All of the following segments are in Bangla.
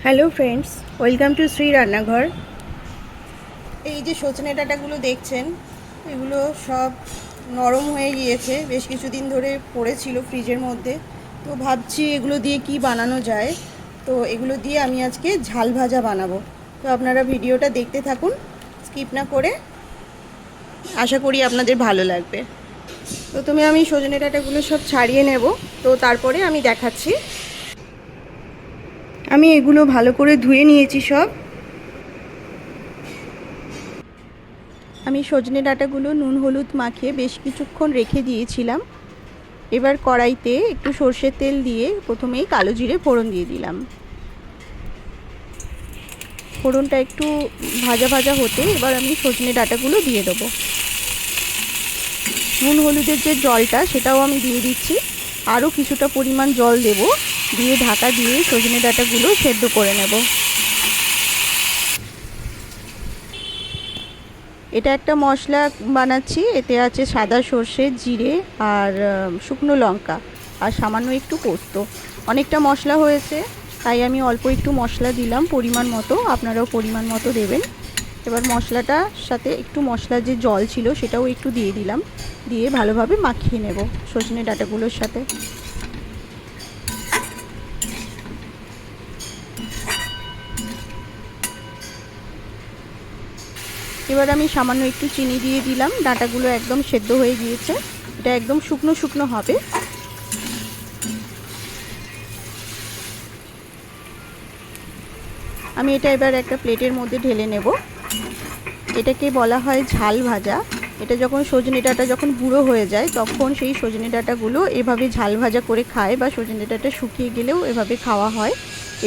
Hello friends, welcome to Shri রান্নাঘর। এই যে সজনে ডাঁটাগুলো দেখছেন, এগুলো সব নরম হয়ে গিয়েছে, বেশ কিছুদিন ধরে পড়েছিল ফ্রিজের মধ্যে। তো ভাবছি এগুলো দিয়ে কি বানানো যায়। তো এগুলো দিয়ে আমি আজকে ঝাল ভাজা বানাবো। তো আপনারা ভিডিওটা দেখতে থাকুন, স্কিপ না করে। আশা করি আপনাদের ভালো লাগবে। প্রথমে আমি সজনে ডাঁটাগুলো সব ছাড়িয়ে নেব, তো তারপরে আমি দেখাচ্ছি। আমি এগুলো ভালো করে ধুয়ে নিয়েছি সব। আমি সজনে ডাঁটাগুলো নুন হলুদ মাখিয়ে বেশ কিছুক্ষণ রেখে দিয়েছিলাম। এবার কড়াইতে একটু সর্ষের তেল দিয়ে প্রথমেই কালো জিরে ফোড়ন দিয়ে দিলাম। ফোড়নটা একটু ভাজা ভাজা হতে এবার আমি সজনে ডাঁটাগুলো দিয়ে দেবো। নুন হলুদের যে জলটা সেটাও আমি দিয়ে দিচ্ছি, আরও কিছুটা পরিমাণ জল দেব, দিয়ে ঢাকা দিয়ে সজনে ডাঁটাগুলো সেদ্ধ করে নেব। এটা একটা মশলা বানাচ্ছি, এতে আছে সাদা সর্ষে, জিরে আর শুকনো লঙ্কা আর সামান্য একটু পোস্ত। অনেকটা মশলা হয়েছে, তাই আমি অল্প একটু মশলা দিলাম পরিমাণ মতো, আপনারাও পরিমাণ মতো দেবেন। এবার মশলাটার সাথে একটু মশলার যে জল ছিল সেটাও একটু দিয়ে দিলাম, দিয়ে ভালোভাবে মাখিয়ে নেব সজনে ডাঁটাগুলোর সাথে। এবার আমি সামান্য একটু চিনি দিয়ে দিলাম। ডাঁটাগুলো একদম সেদ্ধ হয়ে গিয়েছে, এটা একদম শুকনো শুকনো হবে। আমি এটা এবার একটা প্লেটের মধ্যে ঢেলে নেব। এটাকে বলা হয় ঝাল ভাজা। এটা যখন সজনে ডাঁটা যখন গুঁড়ো হয়ে যায় তখন সেই সজনে ডাঁটাগুলো এভাবে ঝাল ভাজা করে খায়, বা সজনে ডাঁটা শুকিয়ে গেলেও এভাবে খাওয়া হয়।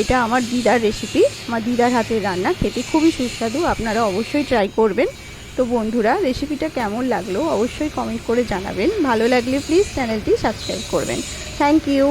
এটা আমার দিদার রেসিপি, আমার দিদার হাতের রান্না, খেতে খুবই সুস্বাদু, আপনারা অবশ্যই ট্রাই করবেন। তো বন্ধুরা, রেসিপিটা কেমন লাগলো অবশ্যই কমেন্ট করে জানাবেন। ভালো লাগলে প্লিজ চ্যানেলটি সাবস্ক্রাইব করবেন। Thank you.